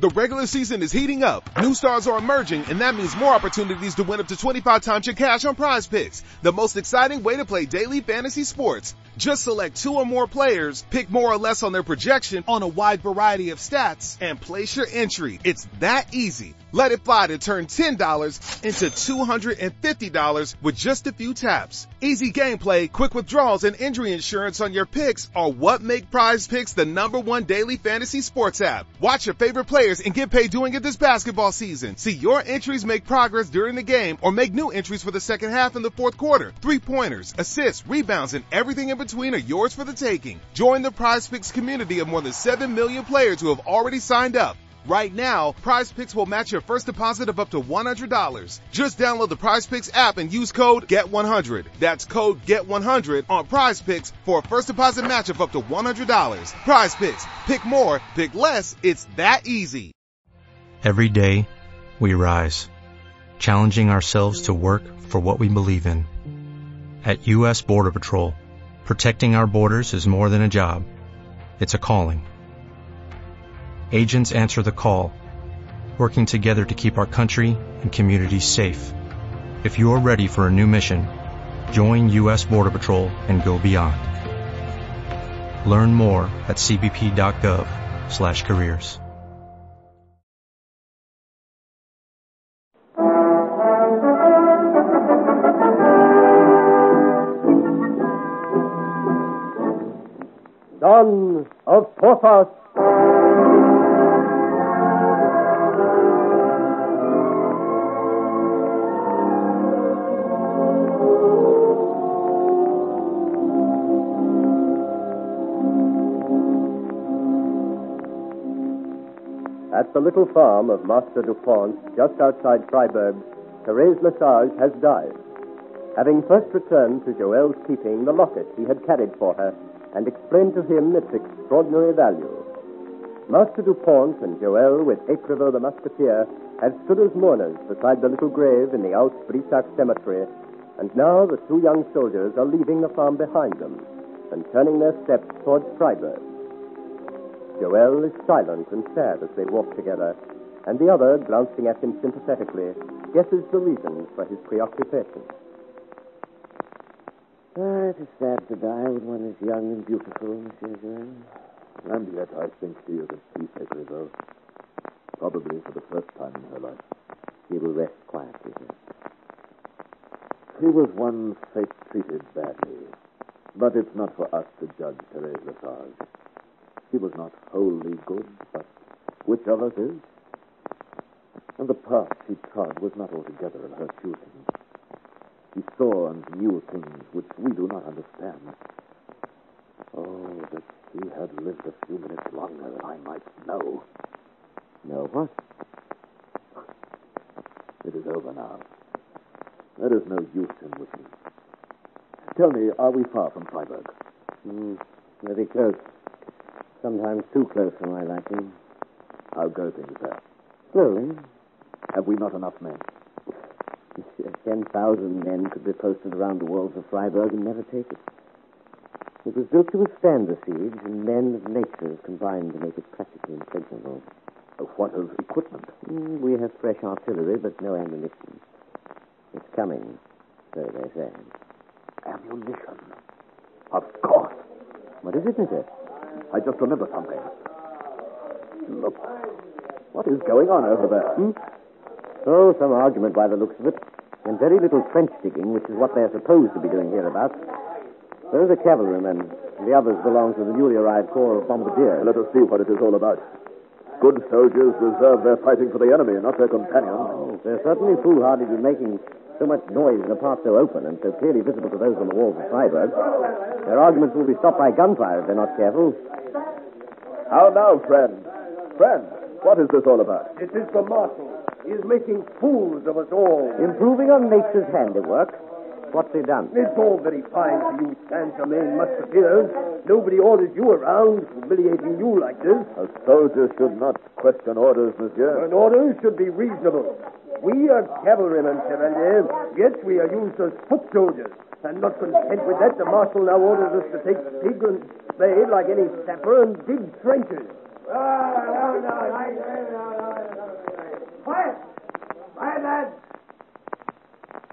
The regular season is heating up. New stars are emerging, and that means more opportunities to win up to 25 times your cash on Prize Picks, the most exciting way to play daily fantasy sports. Just select 2 or more players, pick more or less on their projection on a wide variety of stats, and place your entry. It's that easy. Let it fly to turn $10 into $250 with just a few taps. Easy gameplay, quick withdrawals, and injury insurance on your picks are what make Prize Picks the #1 daily fantasy sports app. Watch your favorite players and get paid doing it this basketball season. See your entries make progress during the game or make new entries for the second half in the fourth quarter. 3-pointers, assists, rebounds, and everything in between are yours for the taking. Join the Prize Picks community of more than 7 million players who have already signed up. Right now, Prize Picks will match your first deposit of up to $100. Just download the Prize Picks app and use code GET100. That's code GET100 on Prize Picks for a first deposit match of up to $100. Prize Picks. Pick more, pick less. It's that easy. Every day, we rise, challenging ourselves to work for what we believe in. At U.S. Border Patrol, protecting our borders is more than a job. It's a calling. Agents answer the call, working together to keep our country and communities safe. If you're ready for a new mission, join U.S. Border Patrol and go beyond. Learn more at cbp.gov/careers. Son of Porthos. At the little farm of Master Dupont, just outside Freiburg, Thérèse Lesage has died, having first returned to Joel's keeping the locket he had carried for her and explained to him its extraordinary value. Master Dupont and Joel, with Écrivaux the Musketeer, had stood as mourners beside the little grave in the Alt-Brissac cemetery, and now the 2 young soldiers are leaving the farm behind them and turning their steps towards Freiburg. Joel is silent and sad as they walk together, and the other, glancing at him sympathetically, guesses the reasons for his preoccupation. It is sad to die when one is young and beautiful, Monsieur Joel. And yet I think she is at peace, Écrivaux. Probably for the first time in her life. She will rest quietly here. She was one fate treated badly. But it's not for us to judge Thérèse Lesage. She was not wholly good, but which of us is? And the path she trod was not altogether of her choosing. She saw and knew things which we do not understand. Oh, that she had lived a few minutes longer, I might know. Know what? It is over now. There is no use in wishing. Tell me, are we far from Freiburg? Very close. Sometimes too close for my liking. How go things there? Slowly. Have we not enough men? 10,000 men could be posted around the walls of Freiburg and never take it. It was built to withstand the siege, and men of nature combined to make it practically impregnable. What of equipment? We have fresh artillery, but no ammunition. It's coming, so they say. Ammunition? Of course. What is it, Mister? I just remember something. Look. What is going on over there? Oh, some argument by the looks of it. And very little trench digging, which is what they're supposed to be doing hereabouts. Those are cavalrymen. The others belong to the newly arrived corps of bombardiers. Let us see what it is all about. Good soldiers reserve their fighting for the enemy, not their companions. Oh, they're certainly foolhardy to be making so much noise in a part so open and so clearly visible to those on the walls of Freiburg. Their arguments will be stopped by gunfire if they're not careful. How now, friend? Friend, what is this all about? It is the marshal. He is making fools of us all. Improving on nature's handiwork. What's he done? It's all very fine for you Saint-Germain musketeers. Nobody orders you around, humiliating you like this. A soldier should not question orders, monsieur. An order should be reasonable. We are cavalrymen, Chevalier. Yes, we are used as foot soldiers. And not content with that, the marshal now orders us to take pig and spade like any sapper and dig trenches.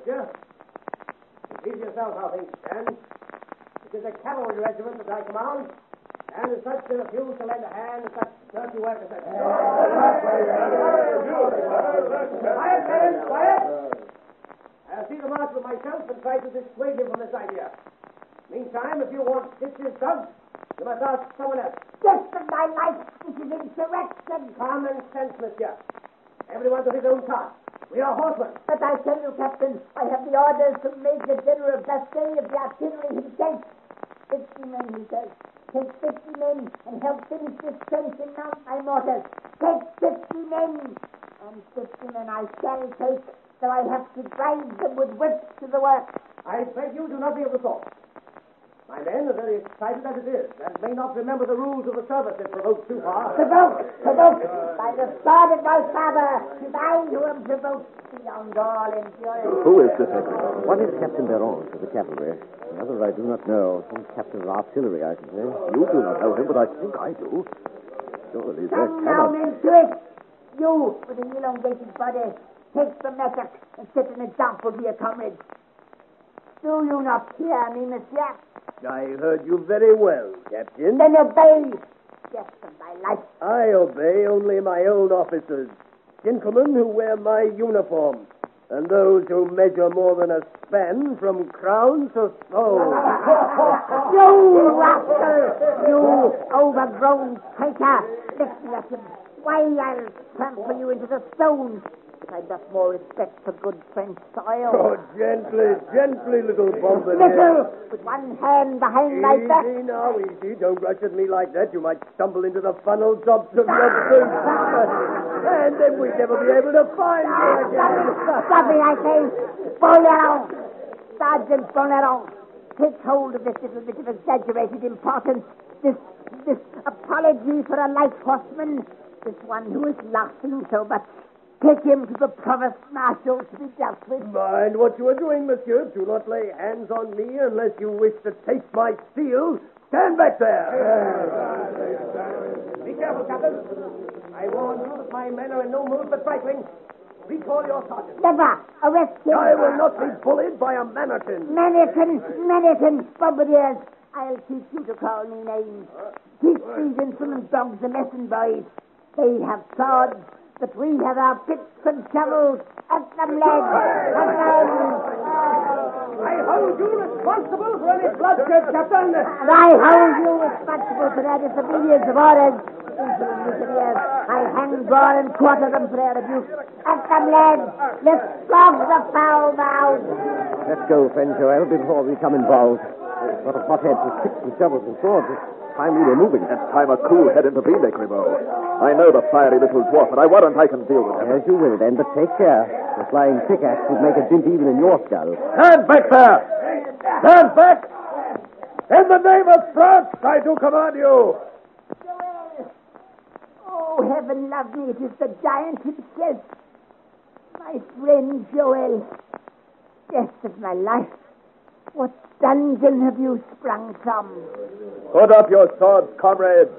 monsieur. Please yourself how things stand. It is a cavalry regiment that I command, and as such they refuse to lend a hand to such dirty work as that. Quiet, men, quiet! I'll see the marshal myself and try to dissuade him from this idea. Meantime, if you want stitches dug, you must ask someone else. Death of my life, this is insurrection. Common sense, monsieur. Everyone to his own task. We are horsemen. But I tell you, Captain, I have the orders from Major General Basset of the artillery himself. 50 men, he says. Take 50 men and help finish this trench and mount my mortars. Take 50 men. And 50 men I shall take, so I have to drive them with whips to the work. I beg you, do nothing of the sort. My men are very excited as it is, and may not remember the rules of the service if provoked too far. Provoked! By the sword of my father, it is I who am provoked beyond all endurance. Who is this? What is Captain Baron of the cavalry? Another I do not know. Some captain of artillery, I should say. You do not know him, but I think I do. Surely there Come now, cannot... men, to it! You, with an elongated body, take the mattock and set an example to your comrades. Do you not hear me, monsieur? I heard you very well, Captain. Then obey. Death of my life. I obey only my own officers, gentlemen who wear my uniform, and those who measure more than a span from crown to sole. You rascal! You overgrown traitor! Lift me at him. Why, I'll trample you into the stones. If I'd got more respect for good French soil. Oh, gently, little bombardier. Little, with one hand behind my back. Easy now, easy. Don't rush at me like that. You might stumble into the funnel tops of your boots. And then we'd never be able to find you again. Stop me, I say. Boleron. Sergeant Boleron. Take hold of this little bit of exaggerated importance. This apology for a light horseman. This one who is laughing so much. Take him to the provost marshal to be dealt with. Mind what you are doing, monsieur. Do not lay hands on me unless you wish to taste my steel. Stand back there. Be careful, Captain. I warn you that my men are in no mood for trifling. Recall your sergeant. Never. Arrest him. I will not be bullied by a mannikin. Mannikin, bombardiers. I'll teach you to call me names. Teach these insolent dogs a lesson, boys. They have swords, but we have our picks and shovels. At them, lads. At them. I hold you responsible for any bloodshed, Captain. And I hold you responsible for their disobedience of orders. Insolent musketeers. I hang, draw, and quarter them for their abuse. At them, lads. Let's flog the foul mouths. Let's go, friend Joel, before we become involved. What a hothead for picks and shovels and swords. It's time we were moving. That's time a cool head into bean, Grimaud. I know the fiery little dwarf, but I warrant I can deal with him. As you will, then, but take care. The flying pickaxe would make a dint even in your skull. Stand back there! Stand back! In the name of France, I do command you! Joel! Oh, heaven love me, it is the giant himself. My friend Joel. Death of my life. What dungeon have you sprung from? Put up your swords, comrades.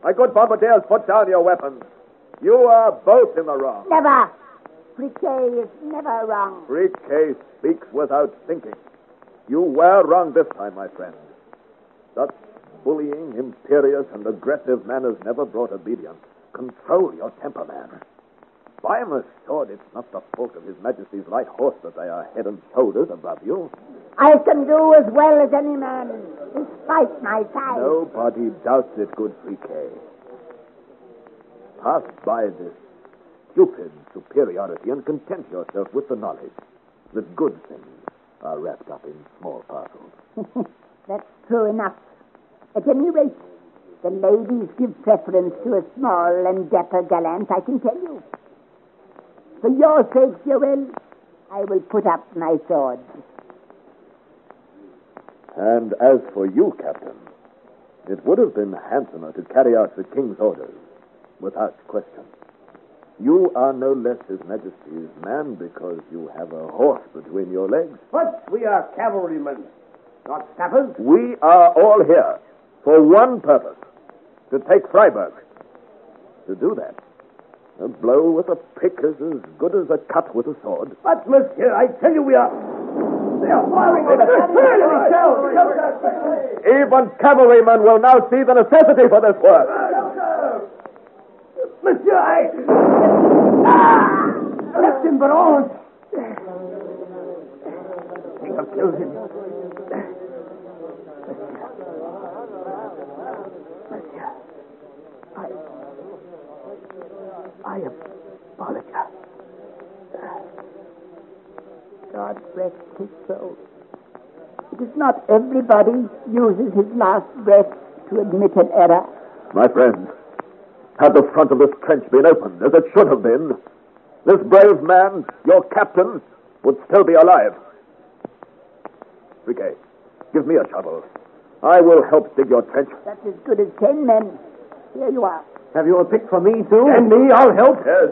My good bombardiers, put down your weapons. You are both in the wrong. Never. Friquet is never wrong. Friquet speaks without thinking. You were wrong this time, my friend. Such bullying, imperious, and aggressive manners never brought obedience. Control your temper, man. By my sword, it's not the fault of His Majesty's light horse that they are head and shoulders above you. I can do as well as any man, despite my size. Nobody doubts it, good Friquet. Pass by this stupid superiority and content yourself with the knowledge that good things are wrapped up in small parcels. That's true enough. At any rate, the ladies give preference to a small and dapper gallant, I can tell you. For your sake, Joel, I will put up my sword. And as for you, Captain, it would have been handsomer to carry out the King's orders, without question. You are no less His Majesty's man because you have a horse between your legs. But we are cavalrymen, not sappers. We are all here for one purpose, to take Freiburg. To do that, A blow with a pick is as good as a cut with a sword. But, monsieur, I tell you we are... They are firing on us. Even cavalrymen will now see the necessity for this work. Monsieur, I... Left him, Baron. They have killed him. Monsieur, I apologize. God rest his soul. It is not everybody uses his last breath to admit an error. My friends, had the front of this trench been opened as it should have been, this brave man, your captain, would still be alive. Riquet, give me a shovel. I will help dig your trench. That's as good as 10 men. Here you are. Have you a pick for me, too? And me, I'll help. Yes.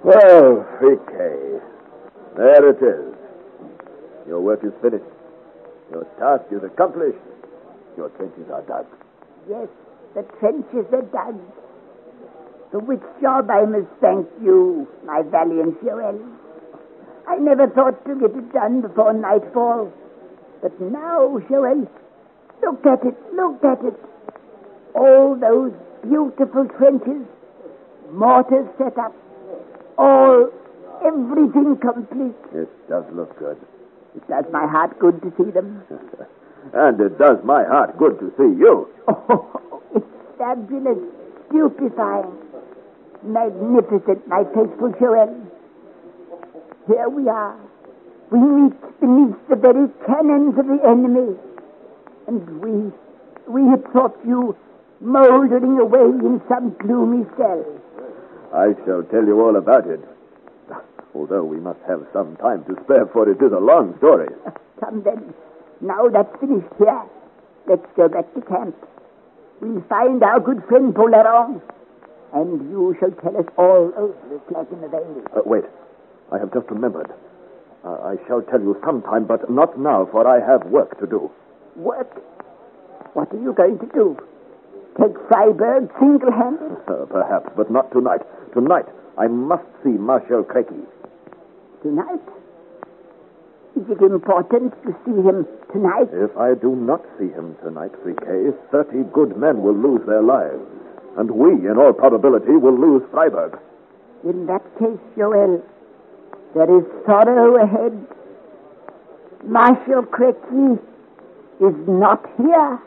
Well, Riquet, there it is. Your work is finished. Your task is accomplished. Your trenches are dug. Yes, the trenches are dug. For which job I must thank you, my valiant Joel. I never thought to get it done before nightfall. But now, Joel, look at it. All those beautiful trenches, mortars set up, everything complete. It does look good. It does my heart good to see them. And it does my heart good to see you. Oh, it's fabulous, stupefying, magnificent, my faithful Joel. Here we are. We meet beneath the very cannons of the enemy. And we had thought you mouldering away in some gloomy cell. I shall tell you all about it. Although we must have some time to spare, for it is a long story. Come then. Now that's finished here. Let's go back to camp. We'll find our good friend Paul Mahalin, and you shall tell us all. Oh, there's like in the vein. Wait. I have just remembered. I shall tell you sometime, but not now, for I have work to do. Work? What are you going to do? Take Freiburg single-handed? Perhaps, but not tonight. Tonight, I must see Marshal Crequi. Tonight? Is it important to see him tonight? If I do not see him tonight, Riquet, 30 good men will lose their lives. And we, in all probability, will lose Freiburg. In that case, Joel, there is sorrow ahead. Marshal Crequi is not here.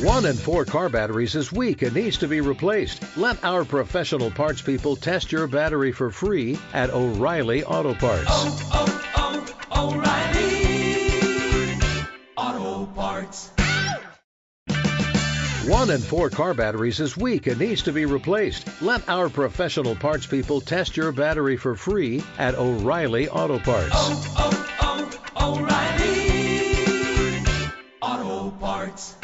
One in 4 car batteries is weak and needs to be replaced. Let our professional parts people test your battery for free at O'Reilly Auto Parts. O'Reilly Auto Parts. 1 in 4 car batteries is weak and needs to be replaced. Let our professional parts people test your battery for free at O'Reilly Auto Parts. O'Reilly Auto Parts.